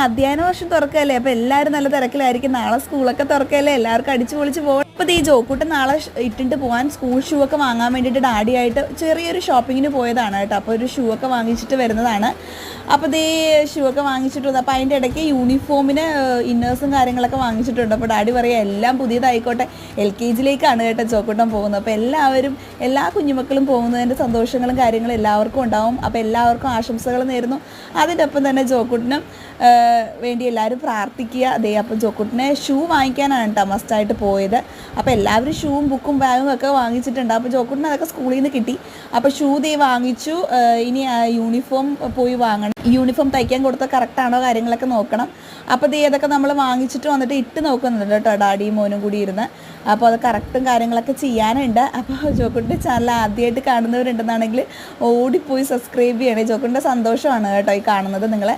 അധ്യയന വർഷം തുറക്കല്ലേ, അപ്പോൾ എല്ലാവരും നല്ല തിരക്കിലായിരിക്കും. നാളെ സ്കൂളൊക്കെ തുറക്കല്ലേ, എല്ലാവർക്കും അടിച്ചു പൊളിച്ച് പോകണം. അപ്പോൾ ഈ ജോക്കൂട്ടൻ നാളെ ഇട്ടിട്ട് പോകാൻ സ്കൂൾ ഷൂ ഒക്കെ വാങ്ങാൻ വേണ്ടിയിട്ട് ഡാഡിയായിട്ട് ചെറിയൊരു ഷോപ്പിങ്ങിന് പോയതാണ് കേട്ടോ. അപ്പോൾ ഒരു ഷൂ ഒക്കെ വാങ്ങിച്ചിട്ട് വരുന്നതാണ്. അപ്പോൾ ഷൂ ഒക്കെ വാങ്ങിച്ചിട്ട് വന്നു. അപ്പോൾ അതിൻ്റെ ഇടയ്ക്ക് യൂണിഫോമിന് ഇന്നേഴ്സും കാര്യങ്ങളൊക്കെ വാങ്ങിച്ചിട്ടുണ്ട്. അപ്പോൾ ഡാഡി പറയുക എല്ലാം പുതിയതായിക്കോട്ടെ, LKGയിലേക്കാണ് കേട്ടോ ജോക്കൂട്ടൻ പോകുന്നത്. അപ്പോൾ എല്ലാ കുഞ്ഞുമക്കളും പോകുന്നതിൻ്റെ സന്തോഷങ്ങളും കാര്യങ്ങളും എല്ലാവർക്കും ഉണ്ടാവും. അപ്പോൾ എല്ലാവർക്കും ആശംസകൾ നേരുന്നു. അതിൻ്റെ ഒപ്പം തന്നെ ജോക്കൂട്ടിനും വേണ്ടി എല്ലാവരും പ്രാർത്ഥിക്കുക. അപ്പോൾ ജോക്കൂട്ടിനെ ഷൂ വാങ്ങിക്കാനാണ് കേട്ടോ മസ്റ്റായിട്ട് പോയത്. അപ്പോൾ എല്ലാവരും ഷൂവും ബുക്കും ബാഗും ഒക്കെ വാങ്ങിച്ചിട്ടുണ്ട്. അപ്പോൾ ജോക്കൂട്ടിന് അതൊക്കെ സ്കൂളിൽ നിന്ന് കിട്ടി. അപ്പോൾ ഷൂ വാങ്ങിച്ചു. ഇനി യൂണിഫോം പോയി വാങ്ങണം. യൂണിഫോം തയ്ക്കാൻ കൊടുത്താൽ കറക്റ്റാണോ കാര്യങ്ങളൊക്കെ നോക്കണം. അപ്പോൾ അതൊക്കെ നമ്മൾ വാങ്ങിച്ചിട്ട് വന്നിട്ട് ഇട്ട് നോക്കുന്നുണ്ട് കേട്ടോ, ഡാഡിയും മോനും കൂടി ഇരുന്ന്. അപ്പോൾ അത് കറക്റ്റും കാര്യങ്ങളൊക്കെ ചെയ്യാനുണ്ട്. അപ്പോൾ ജോക്കൂട്ടിൻ്റെ ചാനൽ ആദ്യമായിട്ട് കാണുന്നവരുണ്ടെന്നാണെങ്കിൽ ഓടിപ്പോയി സബ്സ്ക്രൈബ് ചെയ്യണേ. ജോക്കൂട്ടിൻ്റെ സന്തോഷമാണ് കേട്ടോ ഈ കാണുന്നത് നിങ്ങളെ.